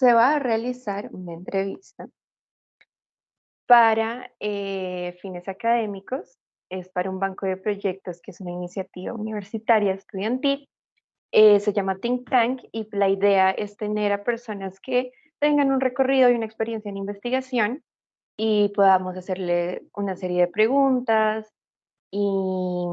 Se va a realizar una entrevista para fines académicos, es para un banco de proyectos que es una iniciativa universitaria estudiantil, se llama Think Tank y la idea es tener a personas que tengan un recorrido y una experiencia en investigación y podamos hacerle una serie de preguntas y,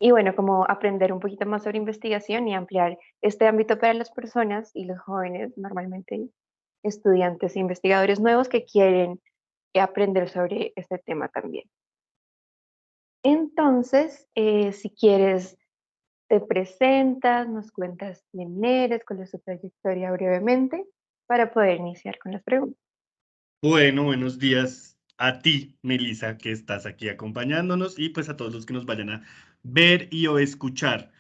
y bueno, como aprender un poquito más sobre investigación y ampliar este ámbito para las personas y los jóvenes, normalmente estudiantes e investigadores nuevos que quieren aprender sobre este tema también. Entonces, si quieres, te presentas, nos cuentas quién eres, cuál es tu trayectoria brevemente, para poder iniciar con las preguntas. Bueno, buenos días a ti, Melissa, que estás aquí acompañándonos y pues a todos los que nos vayan a ver y o escuchar.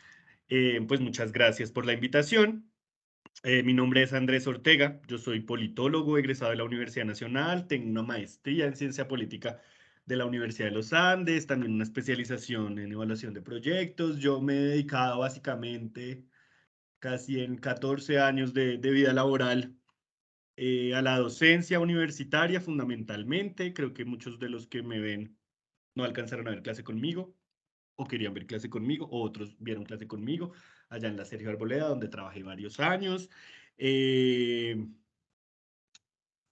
Pues muchas gracias por la invitación. Mi nombre es Andrés Ortega, yo soy politólogo egresado de la Universidad Nacional, tengo una maestría en ciencia política de la Universidad de los Andes, también una especialización en evaluación de proyectos. Yo me he dedicado básicamente casi en 14 años de vida laboral a la docencia universitaria fundamentalmente. Creo que muchos de los que me ven no alcanzaron a ver clase conmigo o querían ver clase conmigo, o otros vieron clase conmigo allá en la Sergio Arboleda, donde trabajé varios años. Eh,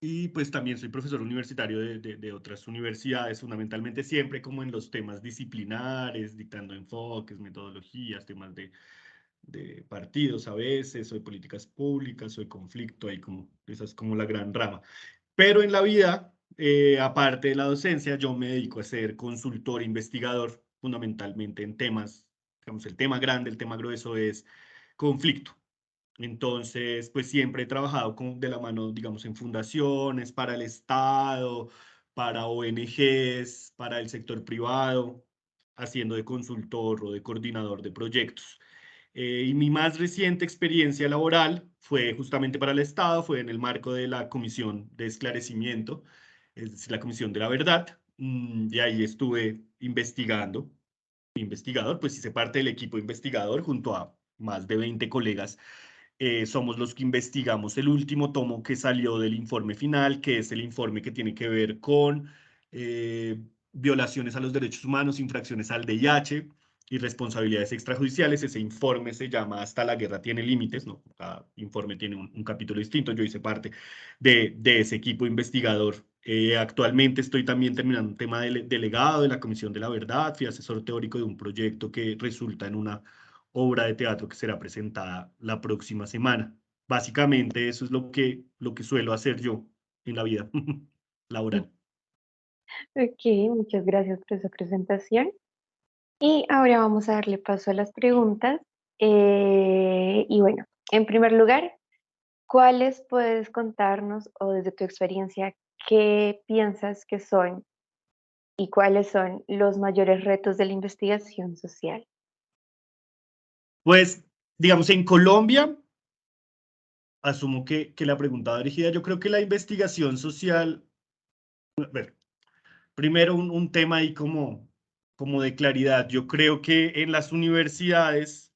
y pues también soy profesor universitario de otras universidades, fundamentalmente siempre como en los temas disciplinares, dictando enfoques, metodologías, temas de partidos a veces, soy políticas públicas, soy conflicto, ahí como, esa es como la gran rama. Pero en la vida, aparte de la docencia, yo me dedico a ser consultor, investigador, fundamentalmente en temas, digamos, el tema grande, el tema grueso es conflicto. Entonces, pues siempre he trabajado de la mano, digamos, en fundaciones, para el Estado, para ONGs, para el sector privado, haciendo de consultor o de coordinador de proyectos. Y mi más reciente experiencia laboral fue justamente para el Estado, fue en el marco de la Comisión de Esclarecimiento, es decir, la Comisión de la Verdad, y ahí estuve investigando, investigador, pues hice parte del equipo investigador junto a más de 20 colegas. Somos los que investigamos el último tomo que salió del informe final, que es el informe que tiene que ver con eh, violaciones a los derechos humanos, infracciones al VIH y responsabilidades extrajudiciales. Ese informe se llama Hasta la guerra tiene límites, ¿no? Cada informe tiene un capítulo distinto. Yo hice parte de ese equipo investigador. Actualmente estoy también terminando un tema de delegado de la Comisión de la Verdad. Fui asesor teórico de un proyecto que resulta en una obra de teatro que será presentada la próxima semana. Básicamente eso es lo que suelo hacer yo en la vida laboral. Ok, muchas gracias por esa presentación. Y ahora vamos a darle paso a las preguntas. Y bueno, en primer lugar, ¿cuáles puedes contarnos o desde tu experiencia, qué piensas que son y cuáles son los mayores retos de la investigación social? Pues, digamos, en Colombia, asumo que la pregunta va dirigida, yo creo que la investigación social, a ver, primero un tema ahí como de claridad. Yo creo que en las universidades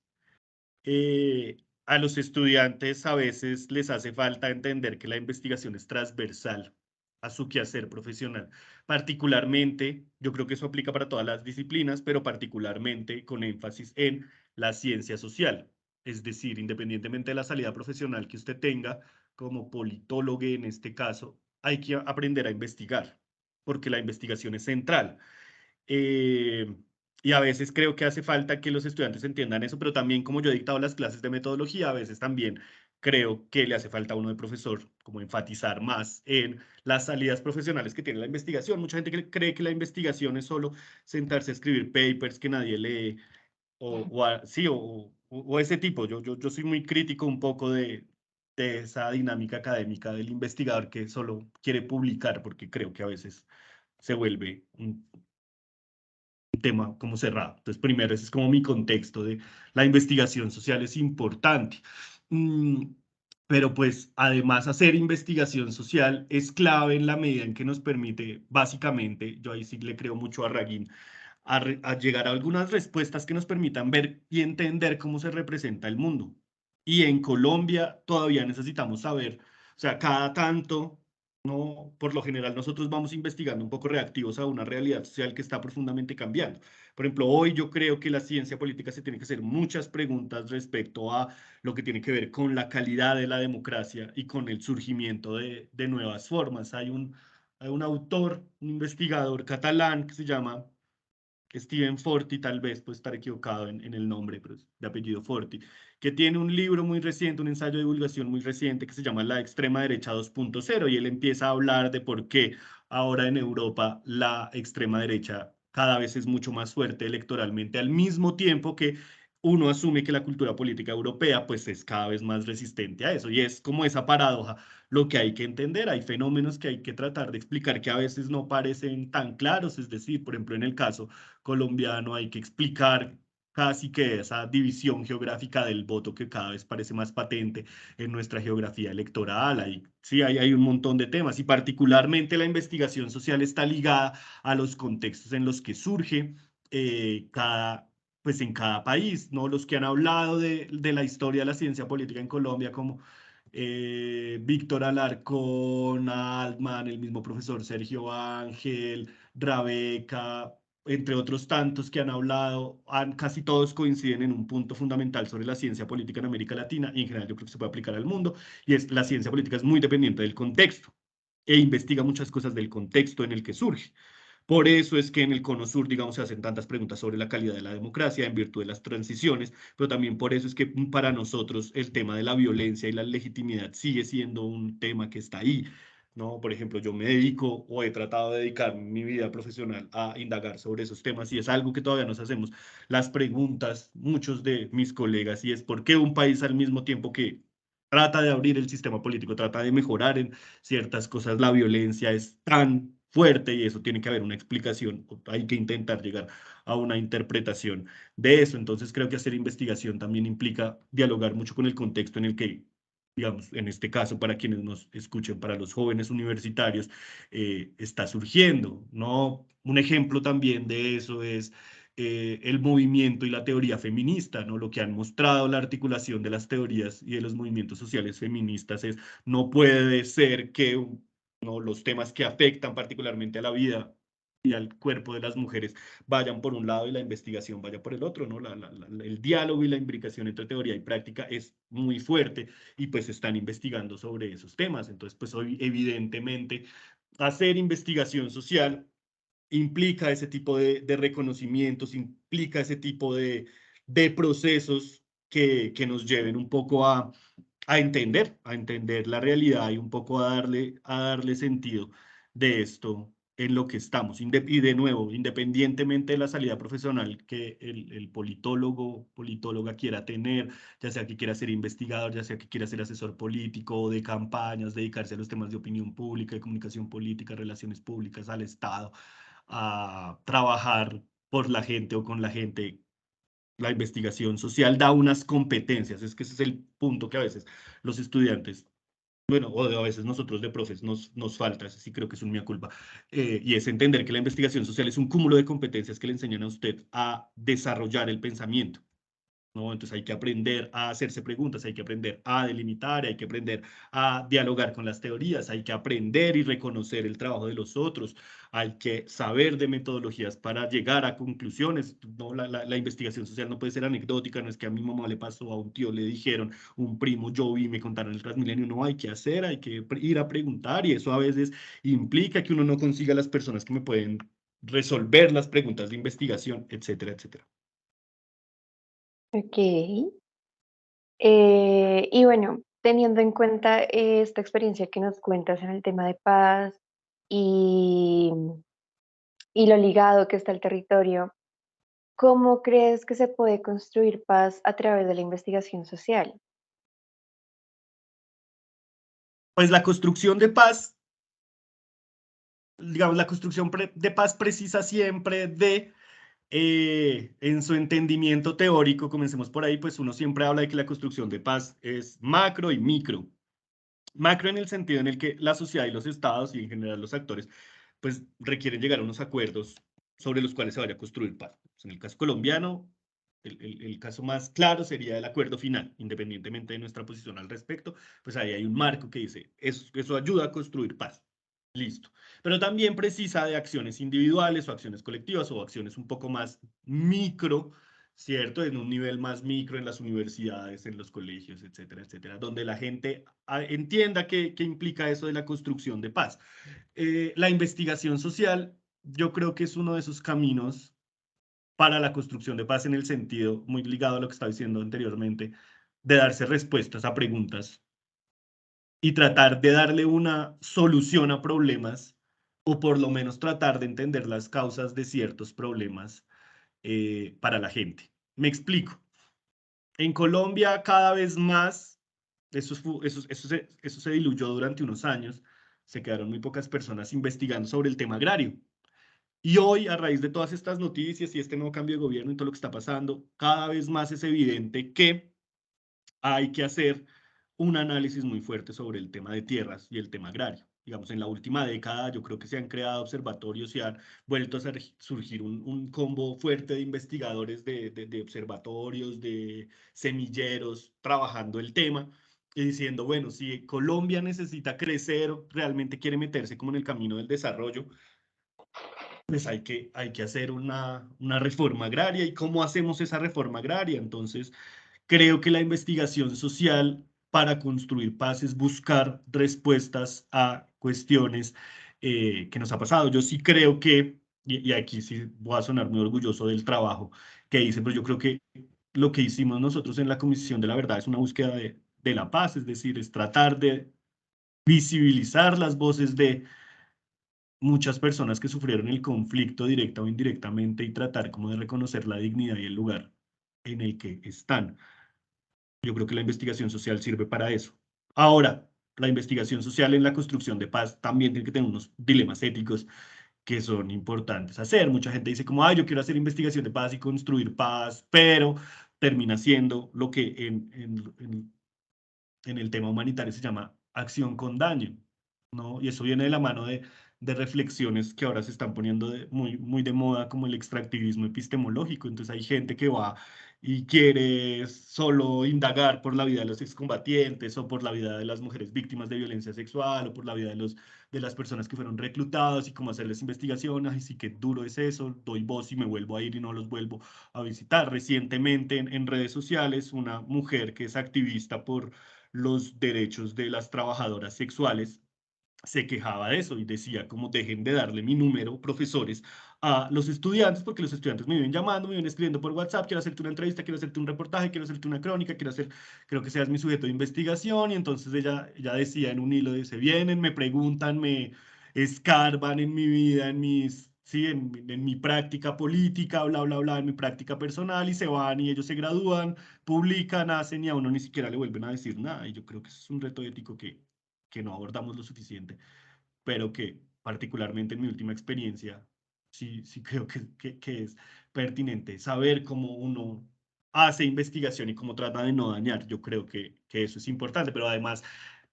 a los estudiantes a veces les hace falta entender que la investigación es transversal a su quehacer profesional. Particularmente, yo creo que eso aplica para todas las disciplinas, pero particularmente con énfasis en la ciencia social. Es decir, independientemente de la salida profesional que usted tenga, como politólogo en este caso, hay que aprender a investigar, porque la investigación es central. Eh, y a veces creo que hace falta que los estudiantes entiendan eso, pero también como yo he dictado las clases de metodología, a veces también creo que le hace falta a uno de profesor como enfatizar más en las salidas profesionales que tiene la investigación. Mucha gente cree que la investigación es solo sentarse a escribir papers que nadie lee sí, o ese tipo. Yo soy muy crítico un poco de esa dinámica académica del investigador que solo quiere publicar porque creo que a veces se vuelve un tema como cerrado. Entonces, primero, ese es como mi contexto de la investigación social es importante. Mm, pero pues además hacer investigación social es clave en la medida en que nos permite, básicamente, yo ahí sí le creo mucho a Raguín, a llegar a algunas respuestas que nos permitan ver y entender cómo se representa el mundo. Y en Colombia todavía necesitamos saber, o sea, cada tanto, no, por lo general nosotros vamos investigando un poco reactivos a una realidad social que está profundamente cambiando. Por ejemplo, hoy yo creo que la ciencia política se tiene que hacer muchas preguntas respecto a lo que tiene que ver con la calidad de la democracia y con el surgimiento de nuevas formas. Hay un autor, un investigador catalán que se llama Steven Forti, tal vez puede estar equivocado en el nombre, pero es de apellido Forti, que tiene un libro muy reciente, un ensayo de divulgación muy reciente que se llama La extrema derecha 2.0 y él empieza a hablar de por qué ahora en Europa la extrema derecha cada vez es mucho más fuerte electoralmente, al mismo tiempo que uno asume que la cultura política europea pues es cada vez más resistente a eso y es como esa paradoja lo que hay que entender. Hay fenómenos que hay que tratar de explicar que a veces no parecen tan claros, es decir, por ejemplo, en el caso colombiano hay que explicar casi que esa división geográfica del voto que cada vez parece más patente en nuestra geografía electoral. Sí, hay un montón de temas y particularmente la investigación social está ligada a los contextos en los que surge pues en cada país, ¿no? Los que han hablado de la historia de la ciencia política en Colombia, como Víctor Alarcón, Altman, el mismo profesor Sergio Ángel, Rabeca, entre otros tantos que han hablado, casi todos coinciden en un punto fundamental sobre la ciencia política en América Latina y en general yo creo que se puede aplicar al mundo, y es la ciencia política es muy dependiente del contexto e investiga muchas cosas del contexto en el que surge. Por eso es que en el Cono Sur, digamos, se hacen tantas preguntas sobre la calidad de la democracia en virtud de las transiciones, pero también por eso es que para nosotros el tema de la violencia y la legitimidad sigue siendo un tema que está ahí, ¿no? Por ejemplo, yo me dedico o he tratado de dedicar mi vida profesional a indagar sobre esos temas y es algo que todavía nos hacemos las preguntas, muchos de mis colegas, y es por qué un país al mismo tiempo que trata de abrir el sistema político, trata de mejorar en ciertas cosas, la violencia es tan fuerte y eso tiene que haber una explicación, hay que intentar llegar a una interpretación de eso. Entonces creo que hacer investigación también implica dialogar mucho con el contexto en el que, digamos, en este caso, para quienes nos escuchen, para los jóvenes universitarios, está surgiendo, ¿no? Un ejemplo también de eso es el movimiento y la teoría feminista, ¿no? Lo que han mostrado la articulación de las teorías y de los movimientos sociales feministas es, no puede ser que ¿no? Los temas que afectan particularmente a la vida y al cuerpo de las mujeres vayan por un lado y la investigación vaya por el otro, ¿no? El diálogo y la imbricación entre teoría y práctica es muy fuerte y pues están investigando sobre esos temas. Entonces, pues hoy evidentemente hacer investigación social implica ese tipo de reconocimientos, implica ese tipo de procesos que nos lleven un poco a entender la realidad y un poco a darle sentido de esto en lo que estamos. Y de nuevo, independientemente de la salida profesional que el politólogo, politóloga quiera tener, ya sea que quiera ser investigador, ya sea que quiera ser asesor político, de campañas, dedicarse a los temas de opinión pública, de comunicación política, relaciones públicas, al Estado, a trabajar por la gente o con la gente, la investigación social da unas competencias, es que ese es el punto que a veces los estudiantes, bueno, o a veces nosotros de profes nos falta, eso sí creo que es un mea culpa, y es entender que la investigación social es un cúmulo de competencias que le enseñan a usted a desarrollar el pensamiento. ¿No? Entonces hay que aprender a hacerse preguntas, hay que aprender a delimitar, hay que aprender a dialogar con las teorías, hay que aprender y reconocer el trabajo de los otros, hay que saber de metodologías para llegar a conclusiones. ¿No? La investigación social no puede ser anecdótica, no es que a mi mamá le pasó, a un tío le dijeron, un primo yo vi, me contaron el Transmilenio, no hay que hacer, hay que ir a preguntar y eso a veces implica que uno no consiga las personas que me pueden resolver las preguntas de investigación, etcétera, etcétera. Ok. Y bueno, teniendo en cuenta esta experiencia que nos cuentas en el tema de paz y, y lo ligado que está el territorio, ¿cómo crees que se puede construir paz a través de la investigación social? Pues la construcción de paz, digamos, la construcción de paz precisa siempre en su entendimiento teórico, comencemos por ahí, pues uno siempre habla de que la construcción de paz es macro y micro. Macro en el sentido en el que la sociedad y los estados y en general los actores, pues requieren llegar a unos acuerdos sobre los cuales se vaya a construir paz. En el caso colombiano, el caso más claro sería el acuerdo final, independientemente de nuestra posición al respecto, pues ahí hay un marco que dice, eso ayuda a construir paz. Listo. Pero también precisa de acciones individuales o acciones colectivas o acciones un poco más micro, ¿cierto? En un nivel más micro en las universidades, en los colegios, etcétera, etcétera, donde la gente entienda qué implica eso de la construcción de paz. La investigación social, yo creo que es uno de esos caminos para la construcción de paz en el sentido muy ligado a lo que estaba diciendo anteriormente, de darse respuestas a preguntas y tratar de darle una solución a problemas o por lo menos tratar de entender las causas de ciertos problemas para la gente. Me explico. En Colombia cada vez más, eso se diluyó durante unos años, se quedaron muy pocas personas investigando sobre el tema agrario. Y hoy, a raíz de todas estas noticias y este nuevo cambio de gobierno y todo lo que está pasando, cada vez más es evidente que hay que hacer un análisis muy fuerte sobre el tema de tierras y el tema agrario. Digamos, en la última década yo creo que se han creado observatorios y han vuelto a surgir un combo fuerte de investigadores de observatorios, de semilleros, trabajando el tema y diciendo, bueno, si Colombia necesita crecer, realmente quiere meterse como en el camino del desarrollo, pues hay que hacer una reforma agraria. ¿Y cómo hacemos esa reforma agraria? Entonces, creo que la investigación social para construir paz es buscar respuestas a cuestiones que nos ha pasado. Yo sí creo que, y aquí sí voy a sonar muy orgulloso del trabajo que hice, pero yo creo que lo que hicimos nosotros en la Comisión de la Verdad es una búsqueda de la paz, es decir, es tratar de visibilizar las voces de muchas personas que sufrieron el conflicto directa o indirectamente y tratar como de reconocer la dignidad y el lugar en el que están. Yo creo que la investigación social sirve para eso. Ahora, la investigación social en la construcción de paz también tiene que tener unos dilemas éticos que son importantes hacer. Mucha gente dice como, yo quiero hacer investigación de paz y construir paz, pero termina siendo lo que en el tema humanitario se llama acción con daño, ¿no? Y eso viene de la mano de reflexiones que ahora se están poniendo muy, muy de moda, como el extractivismo epistemológico. Entonces hay gente que va y quiere solo indagar por la vida de los excombatientes o por la vida de las mujeres víctimas de violencia sexual o por la vida de las personas que fueron reclutadas y cómo hacerles investigaciones. Y sí, qué duro es eso, doy voz y me vuelvo a ir y no los vuelvo a visitar. Recientemente en redes sociales, una mujer que es activista por los derechos de las trabajadoras sexuales, se quejaba de eso y decía como dejen de darle mi número, profesores, a los estudiantes, porque los estudiantes me vienen llamando, me vienen escribiendo por WhatsApp, quiero hacerte una entrevista, quiero hacerte un reportaje, quiero hacerte una crónica, creo que seas mi sujeto de investigación, y entonces ella decía en un hilo, se vienen, me preguntan, me escarban en mi vida, sí, en mi práctica política, bla, bla, bla, en mi práctica personal, y se van y ellos se gradúan, publican, hacen y a uno ni siquiera le vuelven a decir nada. Y yo creo que eso es un reto ético que no abordamos lo suficiente, pero que particularmente en mi última experiencia, sí creo que es pertinente saber cómo uno hace investigación y cómo trata de no dañar. Yo creo que eso es importante, pero además,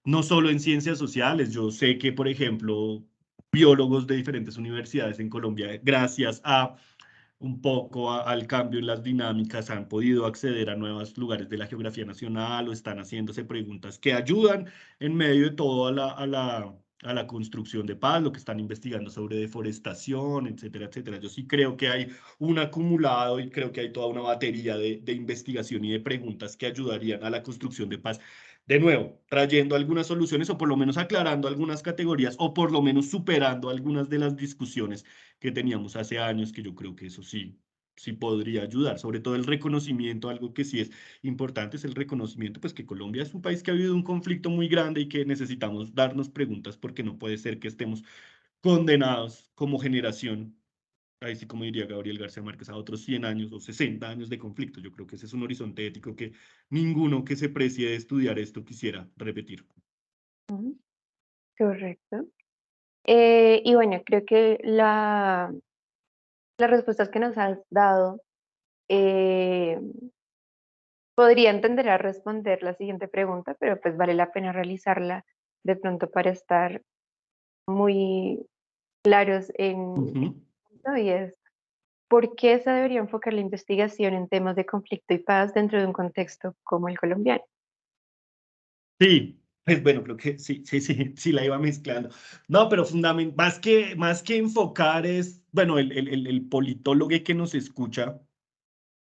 no solo en ciencias sociales, yo sé que, por ejemplo, biólogos de diferentes universidades en Colombia, gracias a un poco al cambio en las dinámicas, han podido acceder a nuevos lugares de la geografía nacional o están haciéndose preguntas que ayudan en medio de todo a la construcción de paz, lo que están investigando sobre deforestación, etcétera, etcétera. Yo sí creo que hay un acumulado y creo que hay toda una batería de investigación y de preguntas que ayudarían a la construcción de paz. De nuevo, trayendo algunas soluciones o por lo menos aclarando algunas categorías o por lo menos superando algunas de las discusiones que teníamos hace años, que yo creo que eso sí podría ayudar, sobre todo el reconocimiento, algo que sí es importante es el reconocimiento, pues que Colombia es un país que ha vivido un conflicto muy grande y que necesitamos darnos preguntas porque no puede ser que estemos condenados como generación, ahí sí como diría Gabriel García Márquez, a otros 100 años o 60 años de conflicto. Yo creo que ese es un horizonte ético que ninguno que se precie de estudiar esto quisiera repetir. Ujú, correcto. Y bueno, creo que las respuestas que nos has dado eh, podrían tender a responder la siguiente pregunta, pero pues vale la pena realizarla de pronto para estar muy claros en Ujú. esto, y es, ¿por qué se debería enfocar la investigación en temas de conflicto y paz dentro de un contexto como el colombiano? Sí, pues bueno, creo que sí, sí, sí, sí la iba mezclando. No, pero más que enfocar es, bueno, el politólogo que nos escucha,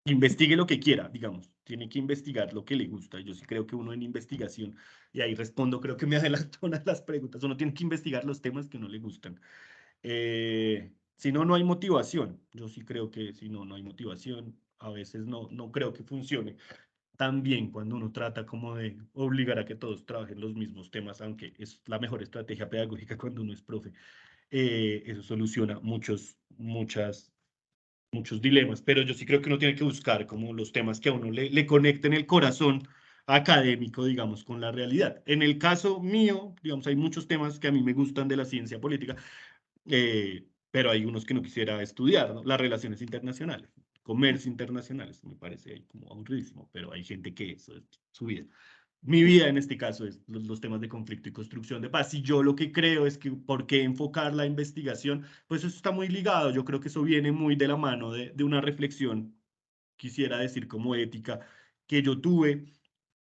investigue lo que quiera, digamos, tiene que investigar lo que le gusta. Yo sí creo que uno en investigación, y ahí respondo, creo que me adelanto una de las preguntas, uno tiene que investigar los temas que no le gustan. Si no, no hay motivación. Yo sí creo que si no, no hay motivación, a veces no creo que funcione. También cuando uno trata como de obligar a que todos trabajen los mismos temas, aunque es la mejor estrategia pedagógica cuando uno es profe, eso soluciona muchos dilemas, pero yo sí creo que uno tiene que buscar como los temas que a uno le conecten el corazón académico, digamos, con la realidad. En el caso mío, digamos, hay muchos temas que a mí me gustan de la ciencia política, pero hay unos que no quisiera estudiar, ¿no? Las relaciones internacionales, comercio internacional, eso me parece ahí como aburridísimo, pero hay gente que eso es su vida. Mi vida en este caso es los temas de conflicto y construcción de paz. Y yo lo que creo es que, ¿por qué enfocar la investigación? Pues eso está muy ligado. Yo creo que eso viene muy de la mano de una reflexión, quisiera decir como ética, que yo tuve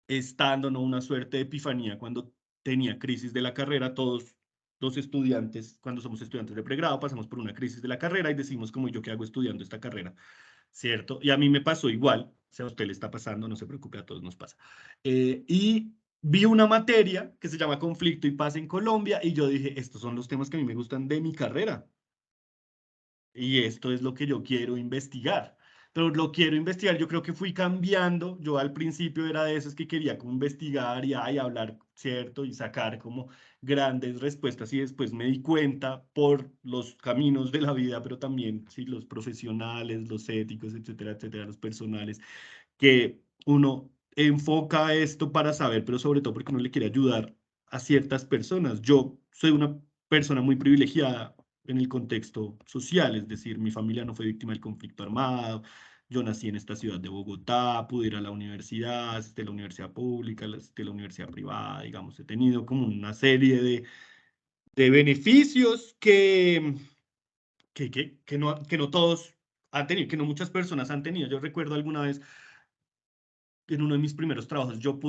estando, ¿no? Una suerte de epifanía cuando tenía crisis de la carrera. Todos los estudiantes, cuando somos estudiantes de pregrado, pasamos por una crisis de la carrera y decimos como yo qué hago estudiando esta carrera, ¿cierto? Y a mí me pasó igual, si a usted le está pasando, no se preocupe, a todos nos pasa. Y vi una materia que se llama Conflicto y Paz en Colombia y yo dije, estos son los temas que a mí me gustan de mi carrera y esto es lo que yo quiero investigar. Pero lo quiero investigar, yo creo que fui cambiando. Yo al principio era de esos que quería como investigar y ay, hablar, ¿cierto? Y sacar como grandes respuestas y después me di cuenta por los caminos de la vida, pero también, sí, los profesionales, los éticos, etcétera, etcétera, los personales, que uno enfoca esto para saber, pero sobre todo porque uno le quiere ayudar a ciertas personas. Yo soy una persona muy privilegiada en el contexto social, es decir, mi familia no fue víctima del conflicto armado, yo nací en esta ciudad de Bogotá, pude ir a la universidad, de la universidad pública, de la universidad privada, digamos, he tenido como una serie de beneficios que no todos han tenido, que no muchas personas han tenido. Yo recuerdo alguna vez en uno de mis primeros trabajos, yo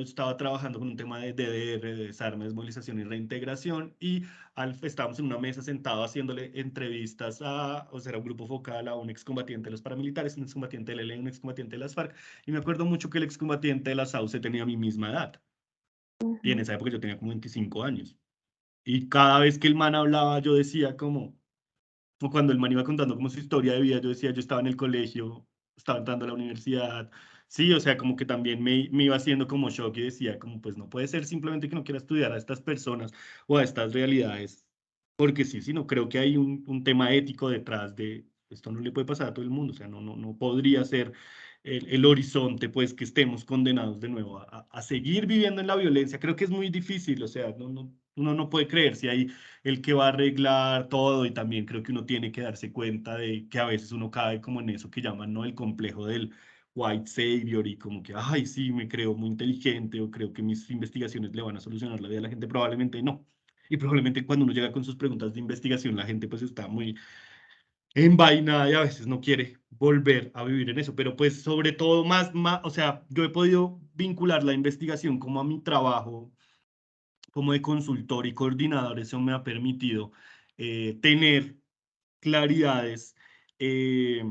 estaba trabajando con un tema de DDR, de desarme, desmovilización y reintegración, y estábamos en una mesa sentados haciéndole entrevistas o sea, era un grupo focal a un excombatiente de los paramilitares, un excombatiente del ELN, un excombatiente de las FARC, y me acuerdo mucho que el excombatiente de la SAUCE tenía mi misma edad, y en Ujú. esa época yo tenía como 25 años, y cada vez que el man hablaba, yo decía como cuando el man iba contando como su historia de vida, yo decía, yo estaba en el colegio, estaba entrando a la universidad, sí, o sea, como que también me iba haciendo como shock y decía, como pues no puede ser simplemente que no quiera estudiar a estas personas o a estas realidades, porque sí, sí, no creo que hay un tema ético detrás de esto, no le puede pasar a todo el mundo, o sea, no podría ser el horizonte, pues que estemos condenados de nuevo a seguir viviendo en la violencia, creo que es muy difícil, o sea, uno no puede creer si hay el que va a arreglar todo y también creo que uno tiene que darse cuenta de que a veces uno cae como en eso que llaman, ¿no? El complejo del white savior y como que, ay, sí, me creo muy inteligente o creo que mis investigaciones le van a solucionar la vida a la gente, probablemente no. Y probablemente cuando uno llega con sus preguntas de investigación, la gente pues está muy envainada y a veces no quiere volver a vivir en eso, pero pues sobre todo o sea, yo he podido vincular la investigación como a mi trabajo como de consultor y coordinador, eso me ha permitido tener claridades eh,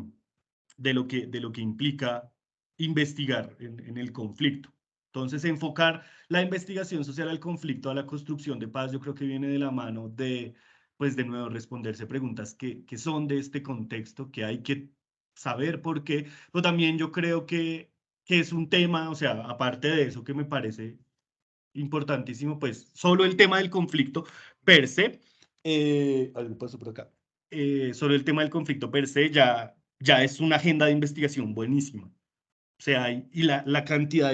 de lo que implica investigar en el conflicto. Entonces, enfocar la investigación social al conflicto, a la construcción de paz, yo creo que viene de la mano pues de nuevo, responderse preguntas que son de este contexto, que hay que saber por qué, pero también yo creo que es un tema, o sea, aparte de eso que me parece importantísimo, pues solo el tema del conflicto per se, algo pasó por acá, solo el tema del conflicto per se ya es una agenda de investigación buenísima. O sea, y la cantidad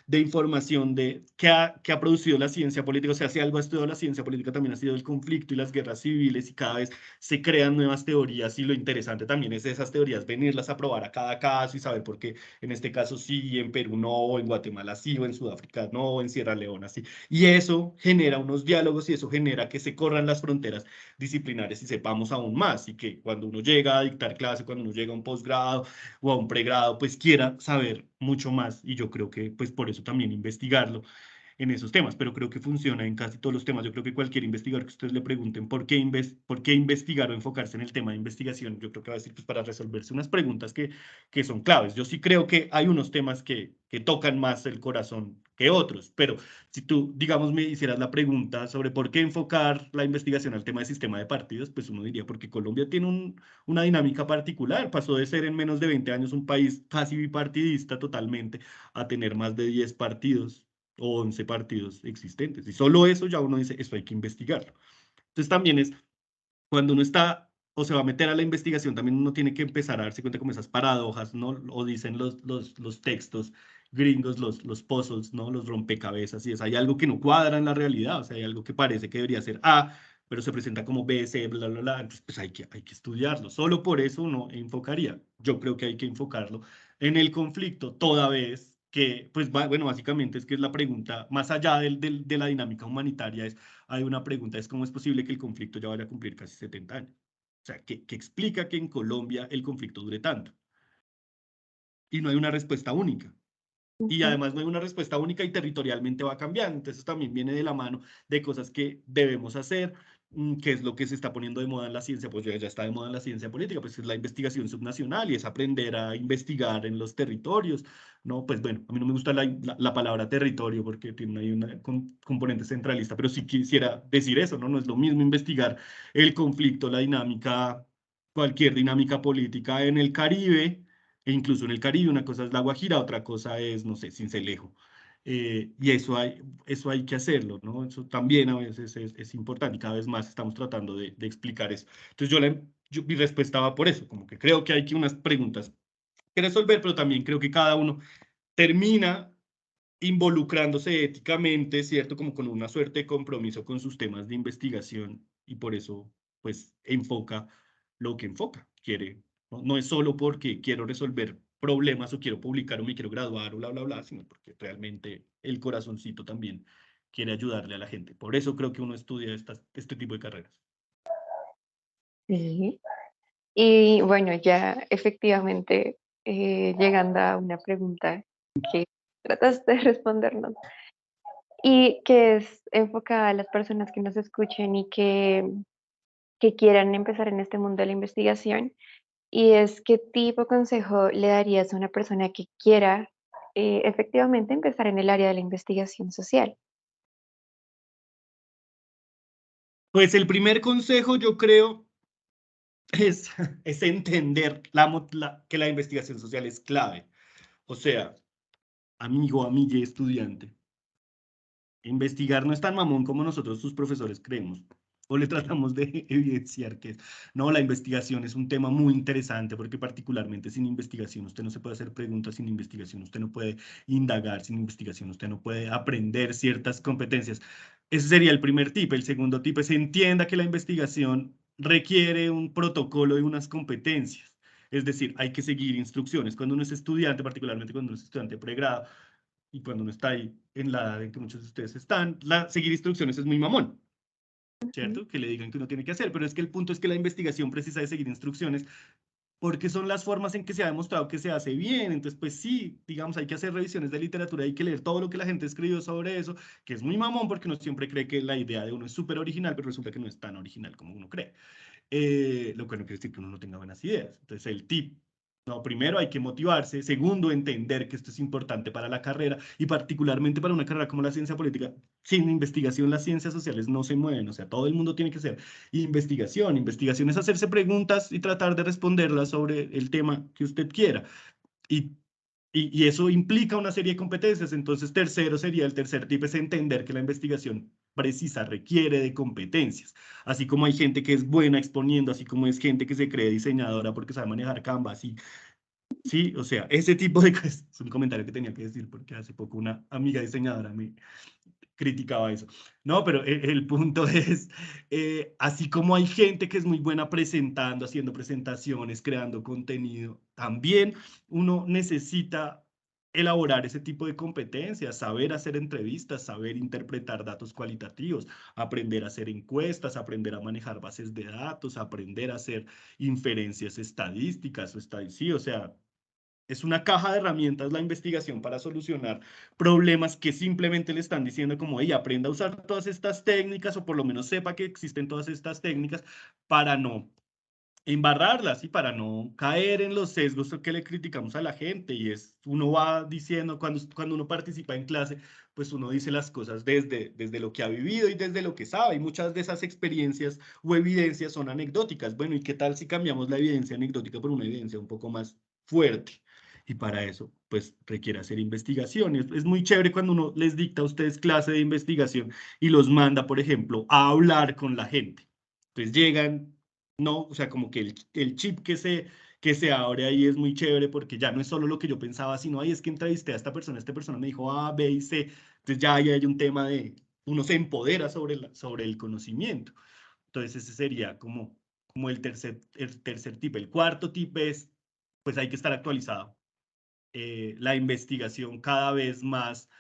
de información que ha producido la ciencia política. O sea, si algo ha estudiado la ciencia política también ha sido el conflicto y las guerras civiles, y cada vez se crean nuevas teorías, y lo interesante también es esas teorías, venirlas a probar a cada caso y saber por qué en este caso sí, en Perú no, o en Guatemala sí, o en Sudáfrica no, o en Sierra Leona sí. Y eso genera unos diálogos, y eso genera que se corran las fronteras disciplinares y sepamos aún más, y que cuando uno llega a dictar clase, cuando uno llega a un posgrado o a un pregrado, pues quiera saber mucho más. Y yo creo que pues por eso también investigarlo en esos temas, pero creo que funciona en casi todos los temas. Yo creo que cualquier investigador que ustedes le pregunten por qué investigar o enfocarse en el tema de investigación, yo creo que va a decir pues para resolverse unas preguntas que son claves. Yo sí creo que hay unos temas que tocan más el corazón que otros, pero si tú, digamos, me hicieras la pregunta sobre por qué enfocar la investigación al tema del sistema de partidos, pues uno diría porque Colombia tiene una dinámica particular. Pasó de ser en menos de 20 años un país casi bipartidista totalmente a tener más de 10 partidos o 11 partidos existentes. Y solo eso ya uno dice, eso hay que investigarlo. Entonces también es, cuando uno está o se va a meter a la investigación, también uno tiene que empezar a darse cuenta como esas paradojas, ¿no? O dicen los textos gringos, los puzzles, ¿no? Los rompecabezas, y es, hay algo que no cuadra en la realidad, o sea, hay algo que parece que debería ser A, pero se presenta como B, C, bla, bla, bla. Entonces, pues hay que estudiarlo. Solo por eso uno enfocaría. Yo creo que hay que enfocarlo en el conflicto, toda vez que, pues, bueno, básicamente es que es la pregunta, más allá de la dinámica humanitaria, hay una pregunta, es cómo es posible que el conflicto ya vaya a cumplir casi 70 años. O sea, ¿qué explica que en Colombia el conflicto dure tanto? Y no hay una respuesta única. Y Ujú. además no hay una respuesta única, y territorialmente va cambiando. Entonces eso también viene de la mano de cosas que debemos hacer, que es lo que se está poniendo de moda en la ciencia. Pues ya está de moda en la ciencia política, pues es la investigación subnacional, y es aprender a investigar en los territorios, ¿no? Pues bueno, a mí no me gusta la palabra territorio porque tiene ahí una componente centralista, pero sí quisiera decir eso, ¿no? No es lo mismo investigar el conflicto, la dinámica, cualquier dinámica política en el Caribe, e incluso en el Caribe. Una cosa es La Guajira, otra cosa es, no sé, Sincelejo. Y eso hay que hacerlo, ¿no? Eso también a veces es importante, y cada vez más estamos tratando de explicar eso. Entonces mi respuesta va por eso, como que creo que hay que unas preguntas que resolver, pero también creo que cada uno termina involucrándose éticamente, ¿cierto? Como con una suerte de compromiso con sus temas de investigación, y por eso, pues, enfoca lo que enfoca. No es solo porque quiero resolver problemas o quiero publicar o me quiero graduar o bla, bla, bla, sino porque realmente el corazoncito también quiere ayudarle a la gente. Por eso creo que uno estudia este tipo de carreras. Sí. Y bueno, ya efectivamente, llegando a una pregunta que trataste de respondernos y que es enfocada a las personas que nos escuchen y que quieran empezar en este mundo de la investigación, y es qué tipo de consejo le darías a una persona que quiera efectivamente empezar en el área de la investigación social. Pues el primer consejo, yo creo, es, es entender que la investigación social es clave. O sea, amigo, amigue, estudiante, investigar no es tan mamón como nosotros, sus profesores, creemos, o le tratamos de evidenciar que es. No, la investigación es un tema muy interesante, porque particularmente sin investigación usted no se puede hacer preguntas, sin investigación usted no puede indagar, sin investigación usted no puede aprender ciertas competencias. Ese sería el primer tip. El segundo tip es: entienda que la investigación requiere un protocolo y unas competencias. Es decir, hay que seguir instrucciones. Cuando uno es estudiante, particularmente cuando uno es estudiante de pregrado, y cuando uno está ahí en la edad en que muchos de ustedes están, seguir instrucciones es muy mamón, Ujú. ¿cierto? Que le digan que uno tiene que hacer, pero es que el punto es que la investigación precisa de seguir instrucciones, porque son las formas en que se ha demostrado que se hace bien. Entonces, pues sí, digamos, hay que hacer revisiones de literatura, hay que leer todo lo que la gente escribió sobre eso, que es muy mamón porque uno siempre cree que la idea de uno es súper original, pero resulta que no es tan original como uno cree. Lo que no quiere decir que uno no tenga buenas ideas. Entonces, el tip: no, primero hay que motivarse. Segundo, entender que esto es importante para la carrera, y particularmente para una carrera como la ciencia política. Sin investigación, las ciencias sociales no se mueven. O sea, todo el mundo tiene que hacer investigación. Investigación es hacerse preguntas y tratar de responderlas sobre el tema que usted quiera. Y, y eso implica una serie de competencias. Entonces, el tercer tip es entender que la investigación precisa requiere de competencias. Así como hay gente que es buena exponiendo, así como es gente que se cree diseñadora porque sabe manejar Canva, así Sí, o sea, ese tipo de cosas, es un comentario que tenía que decir porque hace poco una amiga diseñadora me criticaba eso. No, pero el punto es, así como hay gente que es muy buena presentando, haciendo presentaciones, creando contenido, también uno necesita elaborar ese tipo de competencias, saber hacer entrevistas, saber interpretar datos cualitativos, aprender a hacer encuestas, aprender a manejar bases de datos, aprender a hacer inferencias estadísticas, sí, o sea, es una caja de herramientas la investigación para solucionar problemas que simplemente le están diciendo como, ella aprenda a usar todas estas técnicas o por lo menos sepa que existen todas estas técnicas para no embarrarlas y para no caer en los sesgos que le criticamos a la gente. Y es, uno va diciendo, cuando uno participa en clase, pues uno dice las cosas desde lo que ha vivido y desde lo que sabe. Y muchas de esas experiencias o evidencias son anecdóticas. Bueno, ¿y qué tal si cambiamos la evidencia anecdótica por una evidencia un poco más fuerte? Y para eso, pues requiere hacer investigación. Es muy chévere cuando uno les dicta a ustedes clase de investigación y los manda, por ejemplo, a hablar con la gente. Entonces llegan, no, o sea, como que el chip que se abre ahí es muy chévere porque ya no es solo lo que yo pensaba, sino, ay, es que entrevisté a esta persona me dijo A, B y C. Entonces ya ahí hay un tema de, uno se empodera sobre el conocimiento. Entonces ese sería como el tercer tip. El cuarto tip es, pues hay que estar actualizado. La investigación cada vez más,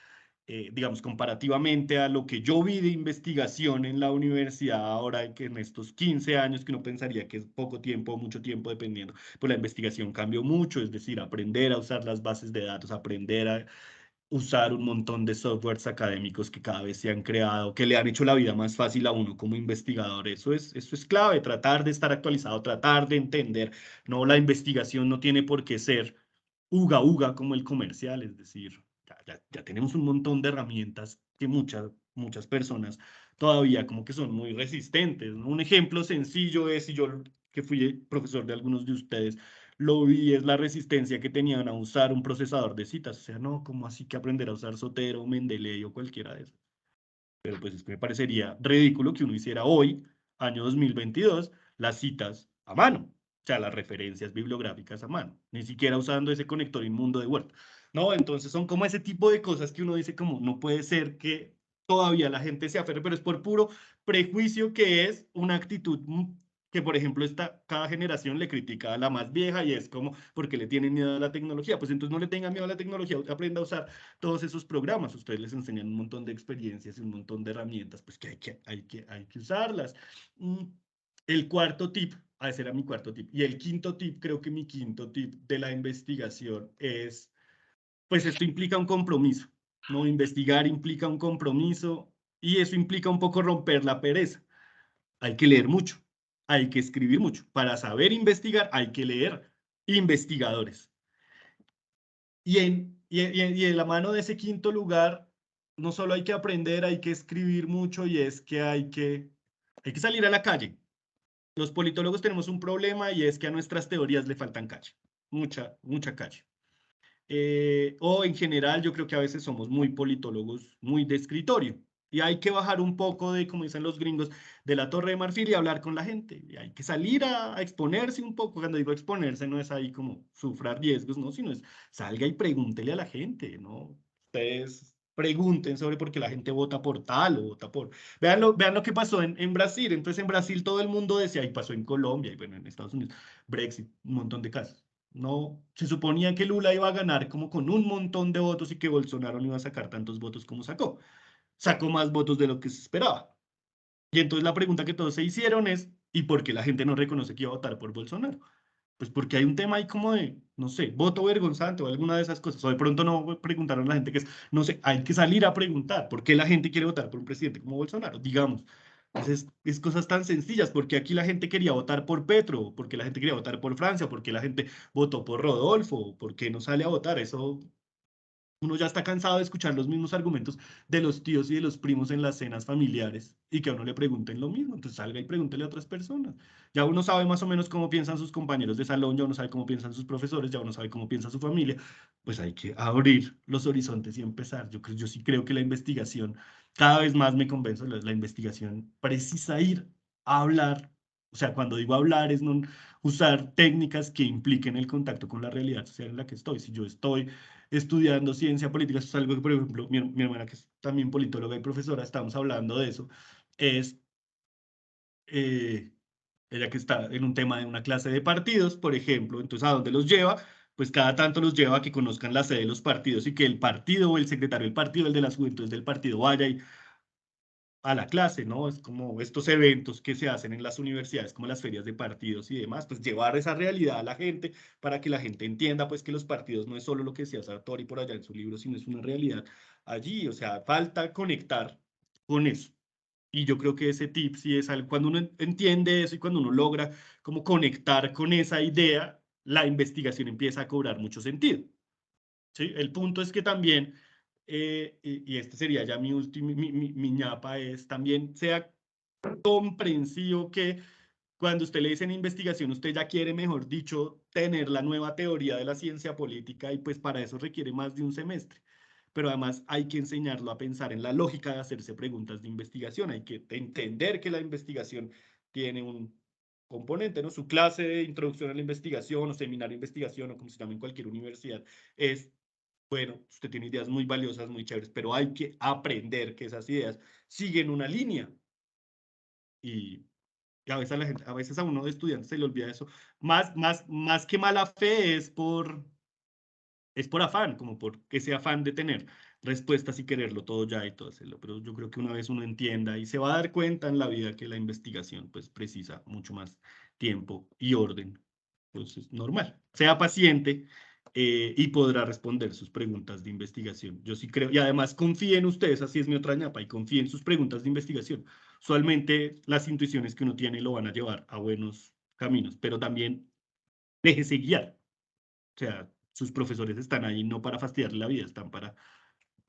digamos, comparativamente a lo que yo vi de investigación en la universidad ahora, que en estos 15 años, que uno pensaría que es poco tiempo o mucho tiempo, dependiendo, pues la investigación cambió mucho, es decir, aprender a usar las bases de datos, aprender a usar un montón de softwares académicos que cada vez se han creado, que le han hecho la vida más fácil a uno como investigador. Eso es clave, tratar de estar actualizado, tratar de entender. No, la investigación no tiene por qué ser uga uga como el comercial, es decir, ya tenemos un montón de herramientas que muchas personas todavía como que son muy resistentes, ¿no? Un ejemplo sencillo es, y yo que fui profesor de algunos de ustedes, lo vi, es la resistencia que tenían a usar un procesador de citas. O sea, no, como así que aprender a usar Zotero, Mendeley o cualquiera de esos? Pero pues es que me parecería ridículo que uno hiciera hoy, año 2022, las citas a mano. O sea, las referencias bibliográficas a mano. Ni siquiera usando ese conector inmundo de Word. No, entonces son como ese tipo de cosas que uno dice como no puede ser que todavía la gente se aferre, pero es por puro prejuicio que es una actitud que, por ejemplo, cada generación le critica a la más vieja y es como porque le tienen miedo a la tecnología. Pues entonces no le tengan miedo a la tecnología, aprenda a usar todos esos programas. Ustedes les enseñan un montón de experiencias y un montón de herramientas, pues que hay que usarlas. Mm, El cuarto tip, ese era mi cuarto tip. Y el quinto tip, creo que mi quinto tip de la investigación es, pues esto implica un compromiso, ¿no? Investigar implica un compromiso y eso implica un poco romper la pereza. Hay que leer mucho, hay que escribir mucho. Para saber investigar hay que leer investigadores. Y en la mano de ese quinto lugar, no solo hay que aprender, hay que escribir mucho y es que hay que salir a la calle. Los politólogos tenemos un problema y es que a nuestras teorías le faltan calle, mucha calle. O en general, yo creo que a veces somos muy politólogos, muy de escritorio. Y hay que bajar un poco de, como dicen los gringos, de la Torre de Marfil y hablar con la gente. Y hay que salir a exponerse un poco. Cuando digo exponerse, no es ahí como sufrir riesgos, no, sino es salga y pregúntele a la gente, ¿no? Ustedes pregunten sobre por qué la gente vota por tal o vota por... Vean lo que pasó en Brasil. Entonces en Brasil todo el mundo decía, y pasó en Colombia, y bueno, en Estados Unidos, Brexit, un montón de casos. No, se suponía que Lula iba a ganar como con un montón de votos y que Bolsonaro no iba a sacar tantos votos como sacó. Sacó más votos de lo que se esperaba. Y entonces la pregunta que todos se hicieron es, ¿y por qué la gente no reconoce que iba a votar por Bolsonaro? Pues porque hay un tema ahí como de, no sé, voto vergonzante o alguna de esas cosas. O de pronto no preguntaron a la gente que es, no sé, hay que salir a preguntar por qué la gente quiere votar por un presidente como Bolsonaro, digamos. Entonces, es cosas tan sencillas, porque aquí la gente quería votar por Petro, porque la gente quería votar por Francia, porque la gente votó por Rodolfo, porque no sale a votar. Eso uno ya está cansado de escuchar los mismos argumentos de los tíos y de los primos en las cenas familiares y que a uno le pregunten lo mismo. Entonces salga y pregúntele a otras personas. Ya uno sabe más o menos cómo piensan sus compañeros de salón, ya uno sabe cómo piensan sus profesores, ya uno sabe cómo piensa su familia. Pues hay que abrir los horizontes y empezar. Yo sí creo que la investigación, cada vez más me convenzo, la investigación precisa ir a hablar O sea, cuando digo hablar es no usar técnicas que impliquen el contacto con la realidad social en la que estoy. Si yo estoy estudiando ciencia política, eso es algo que, por ejemplo, mi hermana, que es también politóloga y profesora, estamos hablando de eso, es eh, ella que está en un tema de una clase de partidos, por ejemplo, entonces ¿a dónde los lleva? Pues cada tanto los lleva a que conozcan la sede de los partidos y que el partido o el secretario del partido, el de las juventudes del partido, vaya y a la clase, ¿no? Es como estos eventos que se hacen en las universidades, como las ferias de partidos y demás, pues llevar esa realidad a la gente para que la gente entienda, pues que los partidos no es solo lo que decía Sartori por allá en su libro, sino es una realidad allí, o sea, falta conectar con eso. Y yo creo que ese tip sí es algo, cuando uno entiende eso y cuando uno logra como conectar con esa idea, la investigación empieza a cobrar mucho sentido. ¿Sí? El punto es que también, y este sería ya mi último, mi ñapa, es también sea comprensivo que cuando usted le dice en investigación, usted ya quiere, mejor dicho, tener la nueva teoría de la ciencia política y pues para eso requiere más de un semestre. Pero además hay que enseñarlo a pensar en la lógica de hacerse preguntas de investigación. Hay que entender que la investigación tiene un componente, ¿no? Su clase de introducción a la investigación o seminario de investigación o como se llama en cualquier universidad es bueno, usted tiene ideas muy valiosas, muy chéveres, pero hay que aprender que esas ideas siguen una línea. Y, y a veces a la gente, a veces a uno de estudiantes se le olvida eso. Más que mala fe es por afán, como por ese afán de tener respuestas y quererlo todo ya y todo hacerlo. Pero yo creo que una vez uno entienda y se va a dar cuenta en la vida que la investigación pues precisa mucho más tiempo y orden. Pues es normal. Sea paciente y podrá responder sus preguntas de investigación. Yo sí creo, y además confíe en ustedes, así es mi otra ñapa, y confíe en sus preguntas de investigación. Usualmente las intuiciones que uno tiene lo van a llevar a buenos caminos, pero también déjese guiar. O sea, sus profesores están ahí no para fastidiarle la vida, están para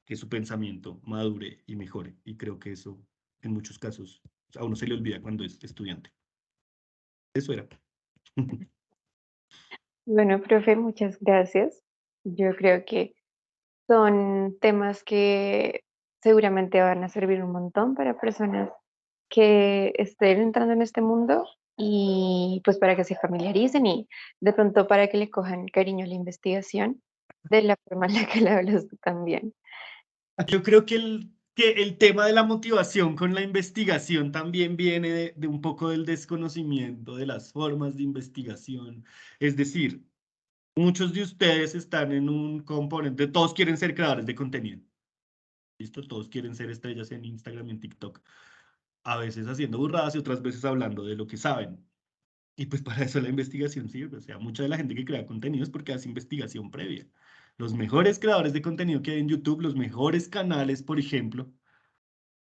que su pensamiento madure y mejore. Y creo que eso, en muchos casos, a uno se le olvida cuando es estudiante. Eso era. Bueno, profe, muchas gracias. Yo creo que son temas que seguramente van a servir un montón para personas que estén entrando en este mundo y pues para que se familiaricen y de pronto para que le cojan cariño a la investigación de la forma en la que la hablas tú también. Yo creo que el tema de la motivación con la investigación también viene de un poco del desconocimiento de las formas de investigación. Es decir, muchos de ustedes están en un componente, todos quieren ser creadores de contenido. ¿Listo? Todos quieren ser estrellas en Instagram y en TikTok. A veces haciendo burradas y otras veces hablando de lo que saben. Y pues para eso la investigación sirve. O sea, mucha de la gente que crea contenido es porque hace investigación previa. Los mejores creadores de contenido que hay en YouTube, los mejores canales, por ejemplo,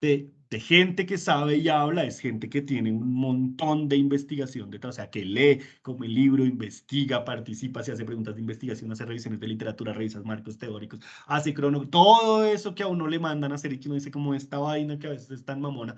de gente que sabe y habla, es gente que tiene un montón de investigación detrás, o sea, que lee como el libro, investiga, participa, se hace preguntas de investigación, hace revisiones de literatura, revisa marcos teóricos, hace crono, todo eso que a uno le mandan a hacer y que uno dice como esta vaina que a veces es tan mamona,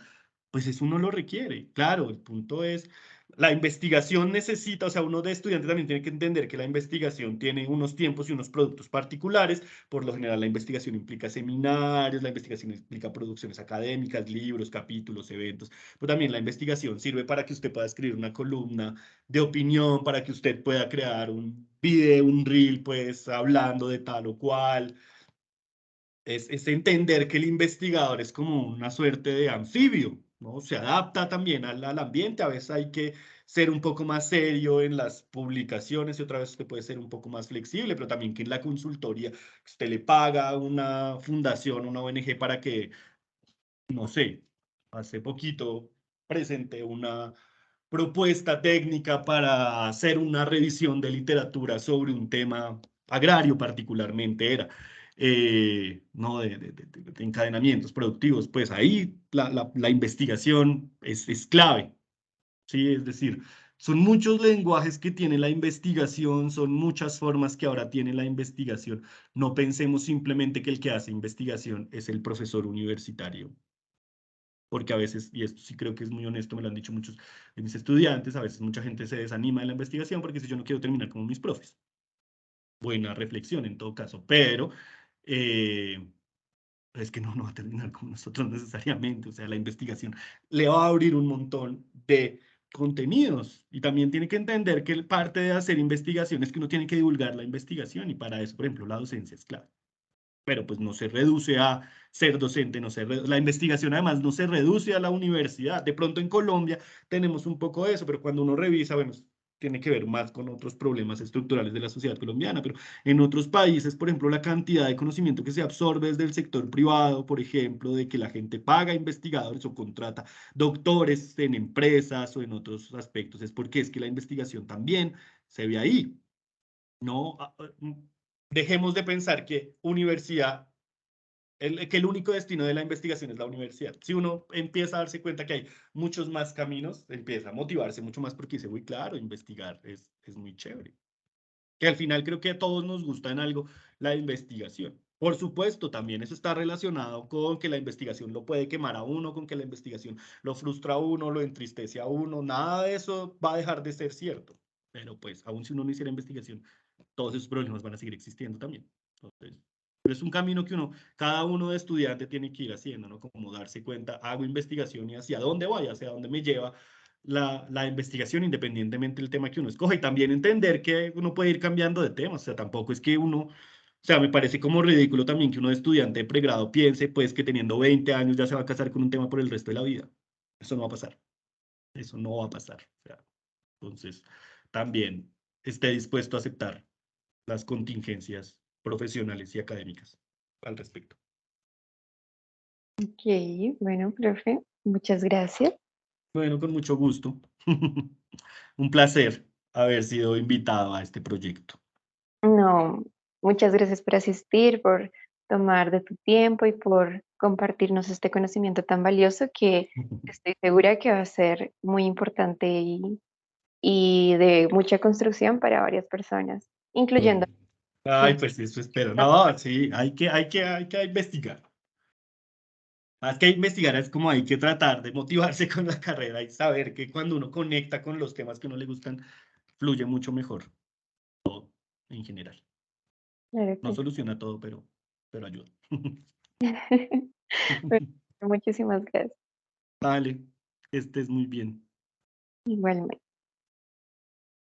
pues eso uno lo requiere. Claro, el punto es, la investigación necesita, o sea, uno de estudiante también tiene que entender que la investigación tiene unos tiempos y unos productos particulares. Por lo general, la investigación implica seminarios, la investigación implica producciones académicas, libros, capítulos, eventos, pero también la investigación sirve para que usted pueda escribir una columna de opinión, para que usted pueda crear un video, un reel, pues, hablando de tal o cual. Es entender que el investigador es como una suerte de anfibio, ¿no? Se adapta también al ambiente, a veces hay que ser un poco más serio en las publicaciones y otra vez usted puede ser un poco más flexible, pero también que en la consultoría usted le paga a una fundación, una ONG para que, no sé, hace poquito presenté una propuesta técnica para hacer una revisión de literatura sobre un tema agrario particularmente era, no de encadenamientos productivos, pues ahí la investigación es clave, ¿sí? Es decir, son muchos lenguajes que tiene la investigación, son muchas formas que ahora tiene la investigación. No pensemos simplemente que el que hace investigación es el profesor universitario porque a veces, y esto sí creo que es muy honesto, me lo han dicho muchos de mis estudiantes, a veces mucha gente se desanima de la investigación porque dice yo no quiero terminar como mis profes. Buena reflexión en todo caso, pero eh, es que no va a terminar como nosotros necesariamente, o sea, la investigación le va a abrir un montón de contenidos y también tiene que entender que parte de hacer investigación es que uno tiene que divulgar la investigación y para eso, por ejemplo, la docencia es clave. Pero pues no se reduce a ser docente, la investigación además no se reduce a la universidad. De pronto en Colombia tenemos un poco de eso, pero cuando uno revisa, bueno, tiene que ver más con otros problemas estructurales de la sociedad colombiana, pero en otros países, por ejemplo, la cantidad de conocimiento que se absorbe desde el sector privado, por ejemplo, de que la gente paga investigadores o contrata doctores en empresas o en otros aspectos, es porque es que la investigación también se ve ahí. No, dejemos de pensar que universidad, que el único destino de la investigación es la universidad. Si uno empieza a darse cuenta que hay muchos más caminos, empieza a motivarse mucho más porque dice, uy, claro, investigar es muy chévere. Que al final creo que a todos nos gusta en algo la investigación. Por supuesto, también eso está relacionado con que la investigación lo puede quemar a uno, con que la investigación lo frustra a uno, lo entristece a uno. Nada de eso va a dejar de ser cierto. Pero pues, aún si uno no hiciera investigación, todos esos problemas van a seguir existiendo también. Entonces, pero es un camino que cada uno de estudiante tiene que ir haciendo, ¿no? Como darse cuenta, hago investigación y hacia dónde voy, hacia dónde me lleva la investigación independientemente del tema que uno escoja y también entender que uno puede ir cambiando de tema, o sea, tampoco es que uno, o sea, me parece como ridículo también que uno de estudiante de pregrado piense pues que teniendo 20 años ya se va a casar con un tema por el resto de la vida. Eso no va a pasar, eso no va a pasar. O sea, entonces, también esté dispuesto a aceptar las contingencias profesionales y académicas al respecto. Ok, bueno, profe, muchas gracias. Bueno, con mucho gusto. Un placer haber sido invitado a este proyecto. No, muchas gracias por asistir, por tomar de tu tiempo y por compartirnos este conocimiento tan valioso que estoy segura que va a ser muy importante y de mucha construcción para varias personas, incluyendo. Bueno. Ay, pues eso espero. No, sí, hay que investigar. Más que investigar es como hay que tratar de motivarse con la carrera y saber que cuando uno conecta con los temas que uno le gustan, fluye mucho mejor en general. Claro No que soluciona todo, pero ayuda. Bueno, muchísimas gracias. Vale, que estés muy bien. Igualmente.